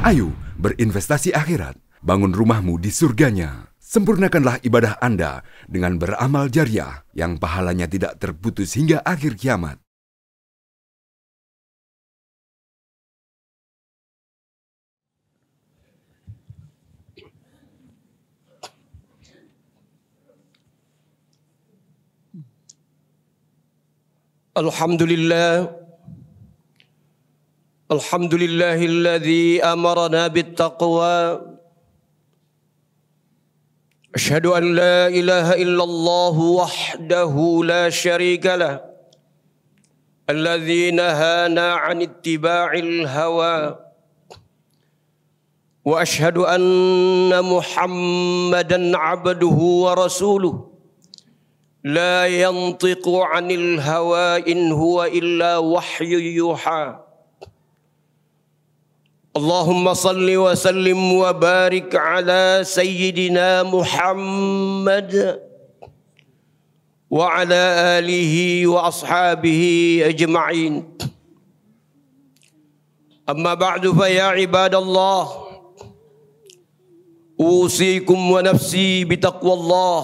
Ayo berinvestasi akhirat, bangun rumahmu di surganya. Sempurnakanlah ibadah Anda dengan beramal jariah yang pahalanya tidak terputus hingga akhir kiamat. Alhamdulillahilladzi amarna bittaqwa. Asyhadu an la ilaha illallah wahdahu la syarika lah. Alladzi nahana 'an ittiba'il hawa. Wa asyhadu anna Muhammadan 'abduhu wa rasuluh. La yantiqu 'anil hawa in huwa illa wahyu yuha. Allahumma salli wa sallim wa barik ala sayyidina Muhammad wa ala alihi wa ashabihi ajma'in. Amma ba'du fa ya ibadallah, usikum wa nafsi bitaqwallah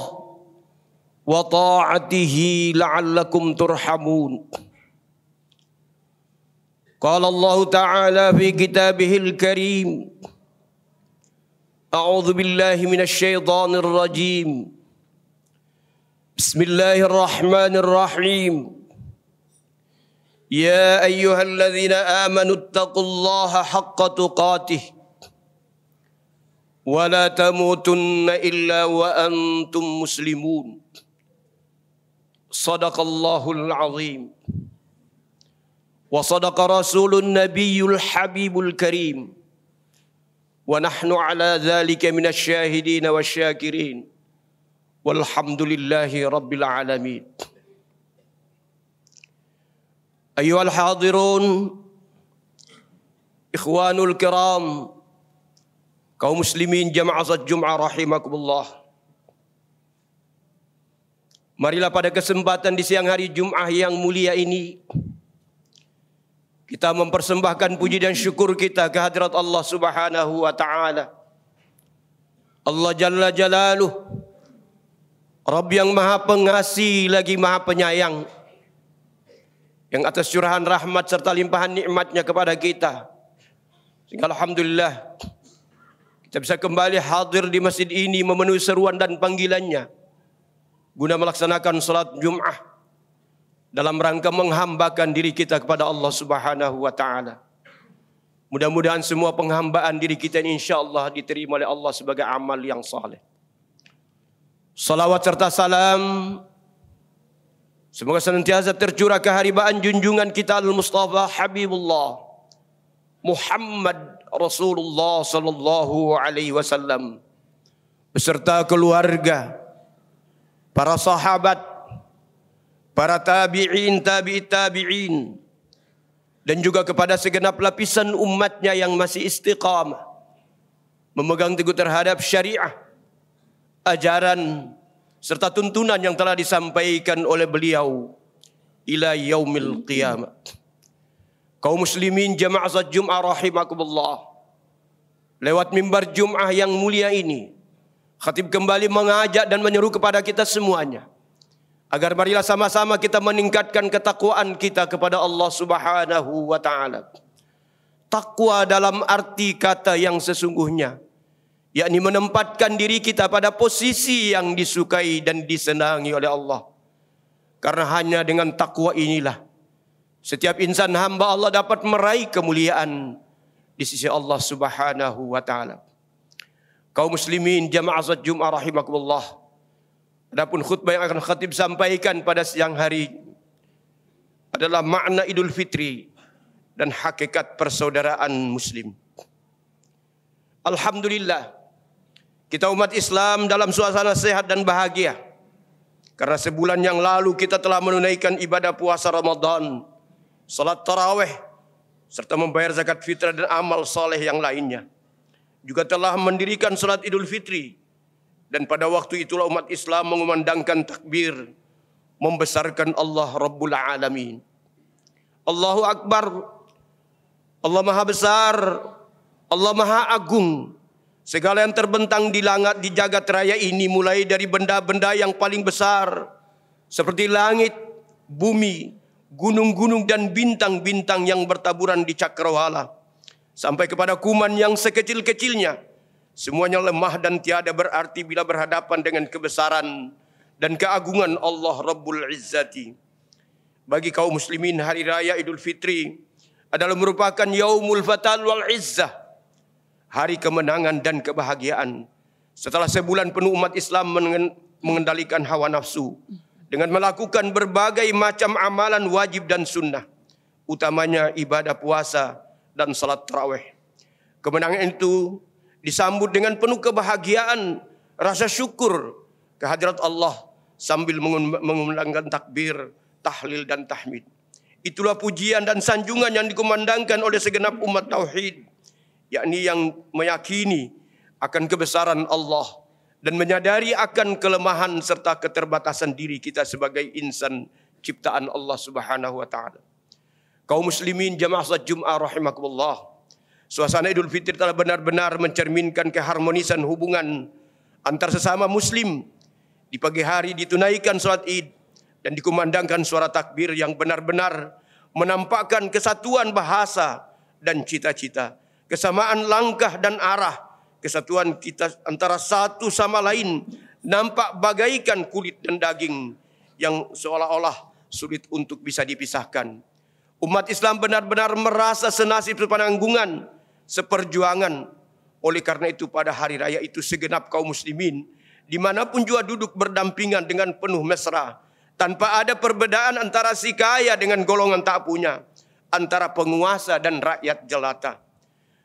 wa ta'atihi la'allakum turhamun. Qala Allah Ta'ala fi kitabihil karim, a'udzu billahi minasy syaithanir rajim. Bismillahirrahmanirrahim. Ya ayyuhalladzina amanu taqullaha haqqa tuqatih wa la tamutunna illa wa antum muslimun. Sadaqallahul azim. Wa sadaqa rasulun nabiyyul habibul karim. Wa nahnu ala dhalika minasy syahidin wasyakirin. Walhamdulillahi rabbil alamin. Ayyuhal hadirun, ikhwanul kiram, kaum muslimin jamaah salat Jum'ah rahimakumullah. Marilah pada kesempatan di siang hari Jum'ah yang mulia ini kita mempersembahkan puji dan syukur kita ke hadirat Allah Subhanahu wa Ta'ala. Allah Jalla Jalaluh, Rabb yang maha pengasih lagi maha penyayang, yang atas curahan rahmat serta limpahan nikmatnya kepada kita, sehingga alhamdulillah kita bisa kembali hadir di masjid ini memenuhi seruan dan panggilannya guna melaksanakan salat Jum'ah dalam rangka menghambakan diri kita kepada Allah Subhanahu wa Ta'ala. Mudah-mudahan semua penghambaan diri kita ini insyaAllah diterima oleh Allah sebagai amal yang saleh. Salawat serta salam semoga senantiasa tercurah keharibaan junjungan kita Al-Mustafa Habibullah Muhammad Rasulullah sallallahu alaihi wasallam beserta keluarga, para sahabat, para tabi'in, tabi'it tabi'in, dan juga kepada segenap lapisan umatnya yang masih istiqamah memegang teguh terhadap syariah, ajaran serta tuntunan yang telah disampaikan oleh beliau ila yaumil qiyamah. Kaum muslimin jamaah salat Jum'ah rahimakumullah, lewat mimbar Jum'ah yang mulia ini, khatib kembali mengajak dan menyeru kepada kita semuanya agar marilah sama-sama kita meningkatkan ketakwaan kita kepada Allah Subhanahu wa Ta'ala. Takwa dalam arti kata yang sesungguhnya, yakni menempatkan diri kita pada posisi yang disukai dan disenangi oleh Allah. Karena hanya dengan takwa inilah setiap insan hamba Allah dapat meraih kemuliaan di sisi Allah Subhanahu wa Ta'ala. Kaum muslimin jamaah salat Jum'ah rahimakumullah, adapun khutbah yang akan khatib sampaikan pada siang hari adalah makna Idul Fitri dan hakikat persaudaraan muslim. Alhamdulillah, kita umat Islam dalam suasana sehat dan bahagia karena sebulan yang lalu kita telah menunaikan ibadah puasa Ramadan, salat tarawih, serta membayar zakat fitrah dan amal saleh yang lainnya. Juga telah mendirikan salat Idul Fitri. Dan pada waktu itulah umat Islam mengumandangkan takbir, membesarkan Allah Rabbul Alamin. Allahu Akbar, Allah Maha Besar, Allah Maha Agung. Segala yang terbentang di jagat raya ini, mulai dari benda-benda yang paling besar seperti langit, bumi, gunung-gunung dan bintang-bintang yang bertaburan di cakrawala, sampai kepada kuman yang sekecil-kecilnya, semuanya lemah dan tiada berarti bila berhadapan dengan kebesaran dan keagungan Allah Rabbul Izzati. Bagi kaum muslimin, hari raya Idul Fitri adalah merupakan Yaumul Fatal wal Izzah, hari kemenangan dan kebahagiaan. Setelah sebulan penuh umat Islam mengendalikan hawa nafsu dengan melakukan berbagai macam amalan wajib dan sunnah, utamanya ibadah puasa dan salat tarawih. Kemenangan itu disambut dengan penuh kebahagiaan, rasa syukur kehadirat Allah sambil mengumandangkan takbir, tahlil dan tahmid. Itulah pujian dan sanjungan yang dikumandangkan oleh segenap umat tauhid, yakni yang meyakini akan kebesaran Allah dan menyadari akan kelemahan serta keterbatasan diri kita sebagai insan ciptaan Allah Subhanahu wa taala. Kaum muslimin jamaah salat Jumat rahimakumullah, suasana Idul Fitri telah benar-benar mencerminkan keharmonisan hubungan antar sesama muslim. Di pagi hari ditunaikan salat Id dan dikumandangkan suara takbir yang benar-benar menampakkan kesatuan bahasa dan cita-cita, kesamaan langkah dan arah. Kesatuan kita antara satu sama lain nampak bagaikan kulit dan daging yang seolah-olah sulit untuk bisa dipisahkan. Umat Islam benar-benar merasa senasib sepenanggungan, seperjuangan. Oleh karena itu pada hari raya itu segenap kaum muslimin dimanapun juga duduk berdampingan dengan penuh mesra, tanpa ada perbedaan antara si kaya dengan golongan tak punya, antara penguasa dan rakyat jelata.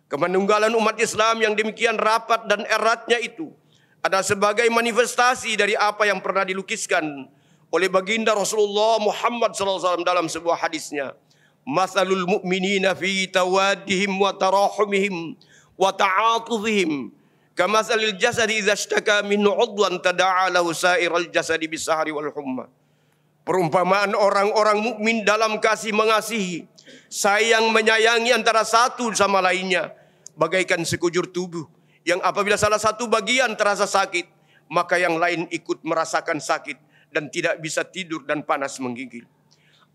Kemanunggalan umat Islam yang demikian rapat dan eratnya itu adalah sebagai manifestasi dari apa yang pernah dilukiskan oleh baginda Rasulullah Muhammad SAW dalam sebuah hadisnya. Mathalul mu'minina fi tawaddihim wa tarahumihim wa ta'atufihim kamathalil jasadi idza ishtaka minhu 'udwan tada'a lahu sa'iral jasadi bisahri wal humma. Perumpamaan orang-orang mukmin dalam kasih mengasihi, sayang menyayangi antara satu sama lainnya, bagaikan sekujur tubuh yang apabila salah satu bagian terasa sakit, maka yang lain ikut merasakan sakit dan tidak bisa tidur dan panas menggigil.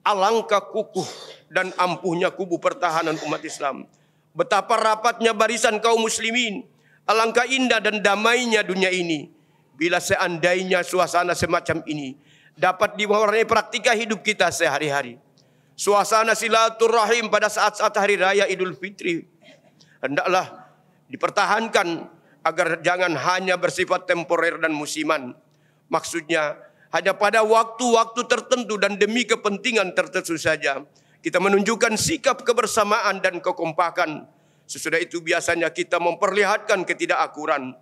Alangkah kukuh dan ampuhnya kubu pertahanan umat Islam. Betapa rapatnya barisan kaum muslimin. Alangkah indah dan damainya dunia ini bila seandainya suasana semacam ini dapat diwarnai praktika hidup kita sehari-hari. Suasana silaturahim pada saat-saat hari raya Idul Fitri hendaklah dipertahankan agar jangan hanya bersifat temporer dan musiman. Maksudnya hanya pada waktu-waktu tertentu dan demi kepentingan tertentu saja kita menunjukkan sikap kebersamaan dan kekompakan. Sesudah itu biasanya kita memperlihatkan ketidakakuran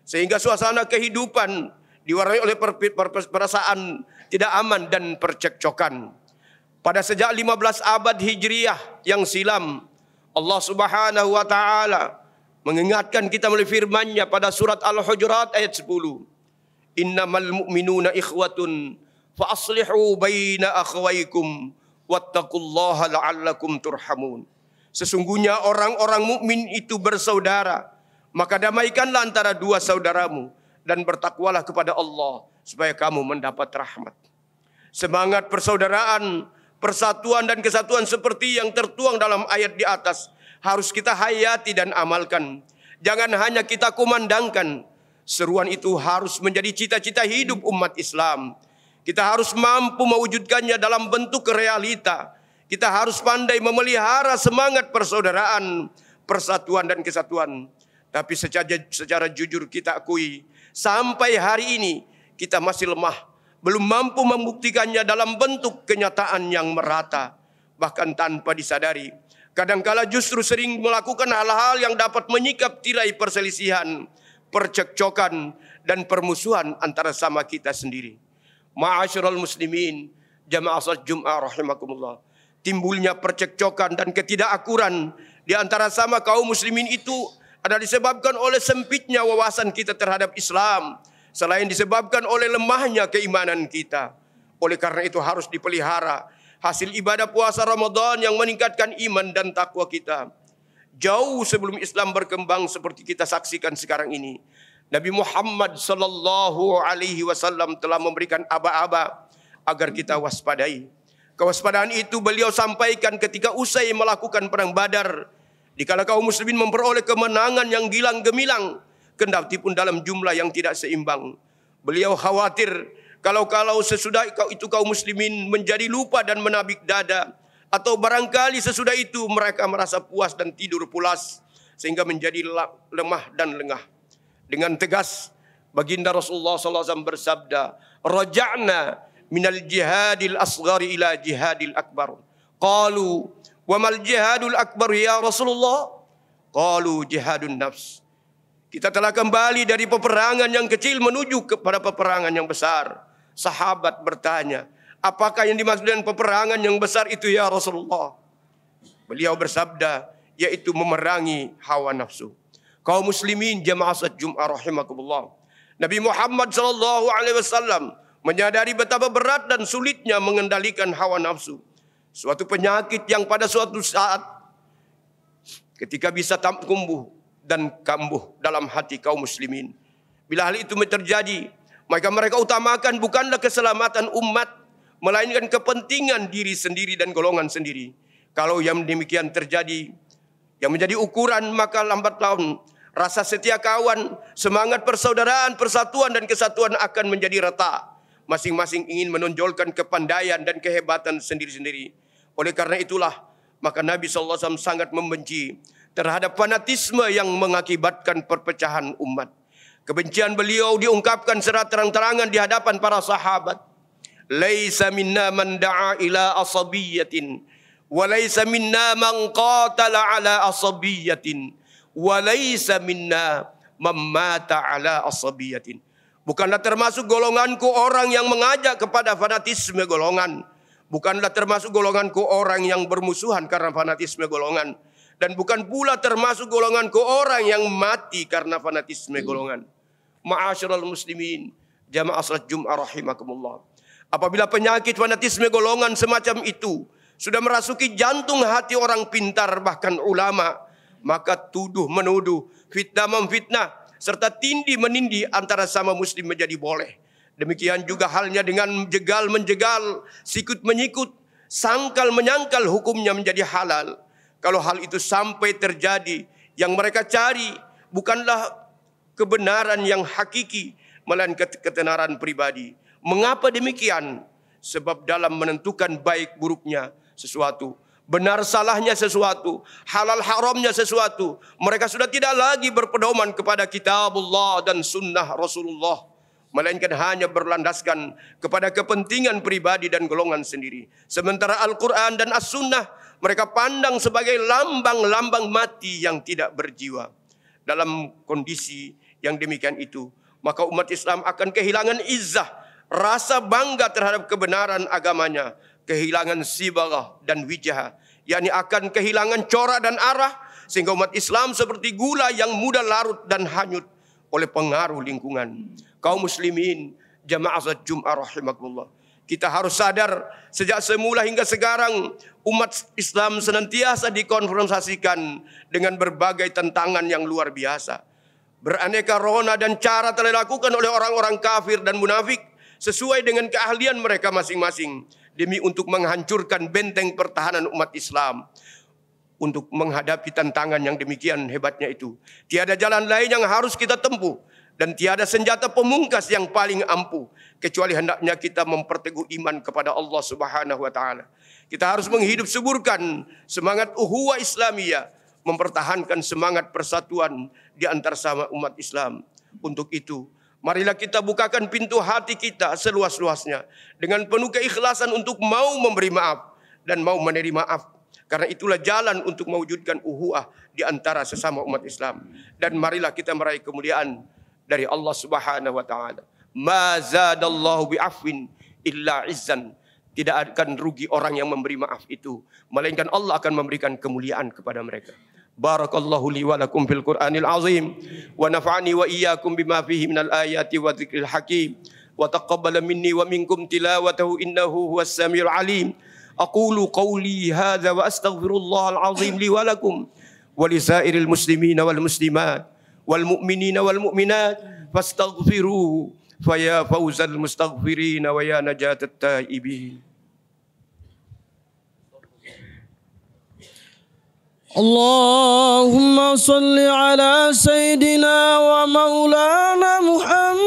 sehingga suasana kehidupan diwarnai oleh perasaan tidak aman dan percekcokan. Pada sejak 15 abad Hijriyah yang silam, Allah Subhanahu wa taala mengingatkan kita melalui firman-Nya pada surat Al-Hujurat ayat 10. Innamal mu'minuna ikhwatun fa aslihu baina akhawaykum wattaqullaha la'allakum turhamun. Sesungguhnya orang-orang mukmin itu bersaudara, maka damaikanlah antara dua saudaramu dan bertakwalah kepada Allah supaya kamu mendapat rahmat. Semangat persaudaraan, persatuan dan kesatuan seperti yang tertuang dalam ayat di atas harus kita hayati dan amalkan. Jangan hanya kita kumandangkan. Seruan itu harus menjadi cita-cita hidup umat Islam. Kita harus mampu mewujudkannya dalam bentuk realita. Kita harus pandai memelihara semangat persaudaraan, persatuan dan kesatuan. Tapi secara jujur kita akui, sampai hari ini kita masih lemah, belum mampu membuktikannya dalam bentuk kenyataan yang merata, bahkan tanpa disadari. Kadangkala justru sering melakukan hal-hal yang dapat menyikap tirai perselisihan, percekcokan dan permusuhan antara sama kita sendiri. Ma'asyiral muslimin, jamaah salat Jumat rahimakumullah. Timbulnya percekcokan dan ketidakakuran di antara sama kaum muslimin itu adalah disebabkan oleh sempitnya wawasan kita terhadap Islam, selain disebabkan oleh lemahnya keimanan kita. Oleh karena itu harus dipelihara hasil ibadah puasa Ramadan yang meningkatkan iman dan takwa kita. Jauh sebelum Islam berkembang seperti kita saksikan sekarang ini, Nabi Muhammad sallallahu alaihi wasallam telah memberikan aba-aba agar kita waspadai. Kewaspadaan itu beliau sampaikan ketika usai melakukan perang Badar, dikala kaum muslimin memperoleh kemenangan yang gilang gemilang, kendati pun dalam jumlah yang tidak seimbang. Beliau khawatir kalau sesudah itu kaum muslimin menjadi lupa dan menabik dada, atau barangkali sesudah itu mereka merasa puas dan tidur pulas sehingga menjadi lemah dan lengah. Dengan tegas baginda Rasulullah SAW bersabda, "Raja'na minal jihadil asghari ila jihadil akbar." Qalu, "Wa mal jihadul akbar ya Rasulullah?" Qalu, "Jihadun nafs." Kita telah kembali dari peperangan yang kecil menuju kepada peperangan yang besar. Sahabat bertanya, "Apakah yang dimaksud dengan peperangan yang besar itu ya Rasulullah?" Beliau bersabda, yaitu memerangi hawa nafsu. Kaum muslimin jamaah salat Jumat rahimakumullah. Nabi Muhammad SAW menyadari betapa berat dan sulitnya mengendalikan hawa nafsu. Suatu penyakit yang pada suatu saat ketika bisa tumbuh dan kambuh dalam hati kaum muslimin. Bila hal itu terjadi, maka mereka utamakan bukanlah keselamatan umat, melainkan kepentingan diri sendiri dan golongan sendiri. Kalau yang demikian terjadi, yang menjadi ukuran, maka lambat laun rasa setia kawan, semangat persaudaraan, persatuan dan kesatuan akan menjadi retak. Masing-masing ingin menonjolkan kepandaian dan kehebatan sendiri-sendiri. Oleh karena itulah, maka Nabi SAW sangat membenci terhadap fanatisme yang mengakibatkan perpecahan umat. Kebencian beliau diungkapkan secara terang-terangan di hadapan para sahabat. "Laisa minna man da'a ila asabiyyatin, wa laisa minna man qatala ala asabiyyatin, wa laisa minna man mata ala asabiyyatin." Bukanlah termasuk golonganku orang yang mengajak kepada fanatisme golongan. Bukanlah termasuk golonganku orang yang bermusuhan karena fanatisme golongan. Dan bukan pula termasuk golonganku orang yang mati karena fanatisme golongan. Ma'asyiral muslimin, jamaah salat Jumat rahimakumullah. Apabila penyakit fanatisme golongan semacam itu sudah merasuki jantung hati orang pintar bahkan ulama, maka tuduh menuduh, fitnah memfitnah, serta tindih menindih antara sama muslim menjadi boleh. Demikian juga halnya dengan jegal menjegal, sikut menyikut, sangkal menyangkal hukumnya menjadi halal. Kalau hal itu sampai terjadi, yang mereka cari bukanlah kebenaran yang hakiki, melainkan ketenaran pribadi. Mengapa demikian? Sebab dalam menentukan baik buruknya sesuatu, benar salahnya sesuatu, halal haramnya sesuatu, mereka sudah tidak lagi berpedoman kepada kitabullah dan sunnah Rasulullah, melainkan hanya berlandaskan kepada kepentingan pribadi dan golongan sendiri. Sementara Al-Quran dan As-Sunnah mereka pandang sebagai lambang-lambang mati yang tidak berjiwa. Dalam kondisi yang demikian itu, maka umat Islam akan kehilangan izzah, rasa bangga terhadap kebenaran agamanya, kehilangan sibarah dan wijah, yakni akan kehilangan corak dan arah, sehingga umat Islam seperti gula yang mudah larut dan hanyut oleh pengaruh lingkungan. Kaum muslimin jamaah salat Jumat rahimakumullah, kita harus sadar sejak semula hingga sekarang umat Islam senantiasa dikonfrontasikan dengan berbagai tantangan yang luar biasa. Beraneka rona dan cara telah dilakukan oleh orang-orang kafir dan munafik sesuai dengan keahlian mereka masing-masing, demi untuk menghancurkan benteng pertahanan umat Islam. Untuk menghadapi tantangan yang demikian hebatnya itu, tiada jalan lain yang harus kita tempuh, dan tiada senjata pemungkas yang paling ampuh, kecuali hendaknya kita memperteguh iman kepada Allah Subhanahu wa taala. Kita harus menghidup suburkan semangat ukhuwah Islamiyah, mempertahankan semangat persatuan di antara sama umat Islam. Untuk itu, marilah kita bukakan pintu hati kita seluas-luasnya dengan penuh keikhlasan untuk mau memberi maaf dan mau menerima maaf. Karena itulah jalan untuk mewujudkan ukhuwah di antara sesama umat Islam. Dan marilah kita meraih kemuliaan dari Allah Subhanahu wa taala. Ma zadallahu bi'afwin illa izzan. Tidak akan rugi orang yang memberi maaf itu, melainkan Allah akan memberikan kemuliaan kepada mereka. Barakallahu li wa lakum fil Qur'anil azim wa nafa'ani wa iyyakum bima fihi minal ayati wa dzikril hakim wa taqabbala minni wa minkum tilawatahu innahu huwas samiul alim. Aqulu qawli hadza wa astaghfirullahal azim li wa lakum ولسائر المسلمين والمسلمات والمؤمنين والمؤمنات فاستغفروه فيا فوز المستغفرين ويا نجاة التائبين. اللهم صل على سيدنا ومولانا محمد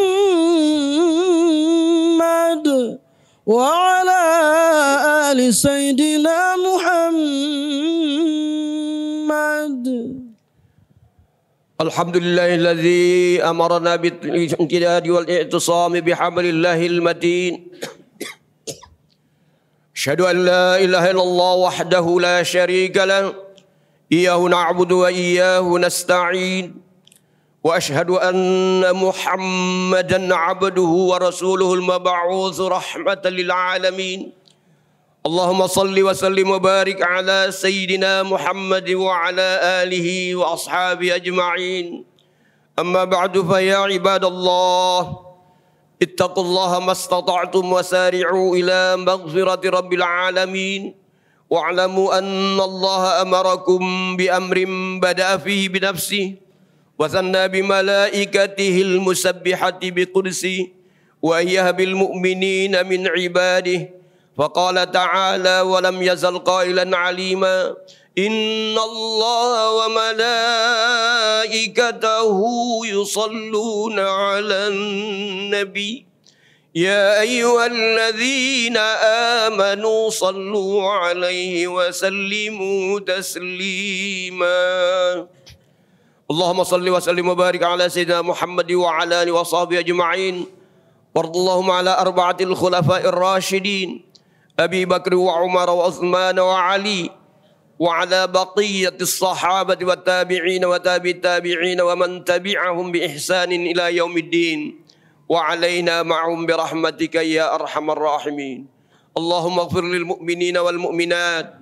وعلى آل سيدنا محمد. الحمد لله الذي أمرنا بالامتداد والاعتصام بحبل الله المتين. أشهد أن لا إله إلا الله وحده لا شريك له إياه نعبد وإياه نستعين وأشهد أن محمدا عبده ورسوله المبعوث رحمة للعالمين. اللهم صل وسلم وبارك على سيدنا محمد وعلى آله وأصحابه أجمعين. أما بعد فيا عباد الله اتقوا الله ما استطعتم وسارعوا إلى مغفرة رب العالمين واعلموا أن الله أمركم بأمر بدأ فيه بنفسه وثنى بملائكته المسبحة بقدسه وأيها بالمؤمنين من عباده فقال تعالى ولم يزل قائلا عليما إن الله وملائكته يصلون على النبي يا أيها الذين آمنوا صلوا عليه وسلموا تسليما. اللهم صل وسلم وبارك على سيدنا محمد وعلى آله وصحبه أجمعين. وارض اللهم على أربعة الخلفاء الراشدين أبي بكر وعمر وعثمان وعلي وعلى بقية الصحابة والتابعين وتابع التابعين ومن تبعهم بإحسان إلى يوم الدين وعلينا معهم برحمتك يا أرحم الراحمين. اللهم اغفر للمؤمنين والمؤمنات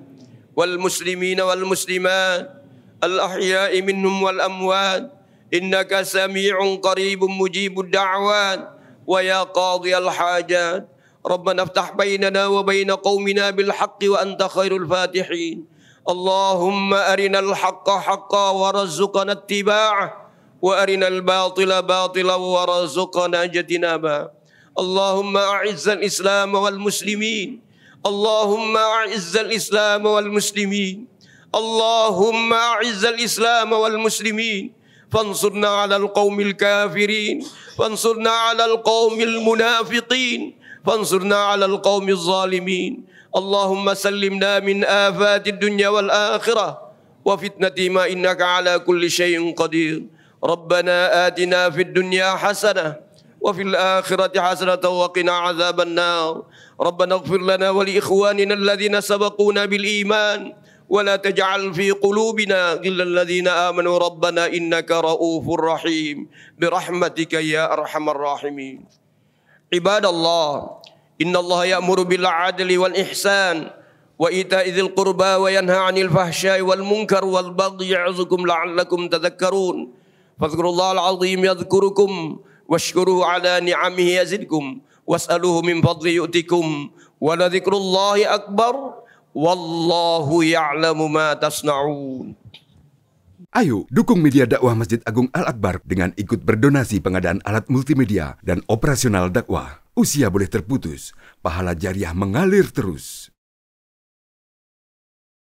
والمسلمين والمسلمات الأحياء منهم والأموات إنك سميع قريب مجيب الدعوات ويا قاضي الحاجات. ربنا افتح بيننا وبين قومنا بالحق وأنت خير الفاتحين. اللهم أرنا الحق حقا وارزقنا اتباعه وأرنا الباطل باطلا وارزقنا اجتنابه. اللهم أعز الإسلام والمسلمين. اللهم أعز الإسلام والمسلمين. اللهم أعز الإسلام والمسلمين فانصرنا على القوم الكافرين فانصرنا على القوم المنافقين فانصرنا على القوم الظالمين. اللهم سلمنا من آفات الدنيا والآخرة وفتنة ما إنك على كل شيء قدير. ربنا آتنا في الدنيا حسنة وفي الآخرة حسنة وقنا عذاب النار. ربنا اغفر لنا ولإخواننا الذين سبقونا بالإيمان ولا تجعل في قلوبنا غلا الذين آمنوا ربنا إنك رؤوف رحيم برحمتك يا أرحم الراحمين. عباد الله إن الله يأمر بالعدل والإحسان وإيتاء ذي القربى وينهى عن الفحشاء والمنكر والبغي يعظكم لعلكم تذكرون. فاذكروا الله العظيم يذكركم واشكروه على نعمه يزدكم واسألوه من فضله يؤتكم ولذكر الله أكبر wallahu ya'lamu ma tasna'un. Ayo dukung media dakwah Masjid Agung Al-Akbar dengan ikut berdonasi pengadaan alat multimedia dan operasional dakwah. Usia boleh terputus, pahala jariah mengalir terus.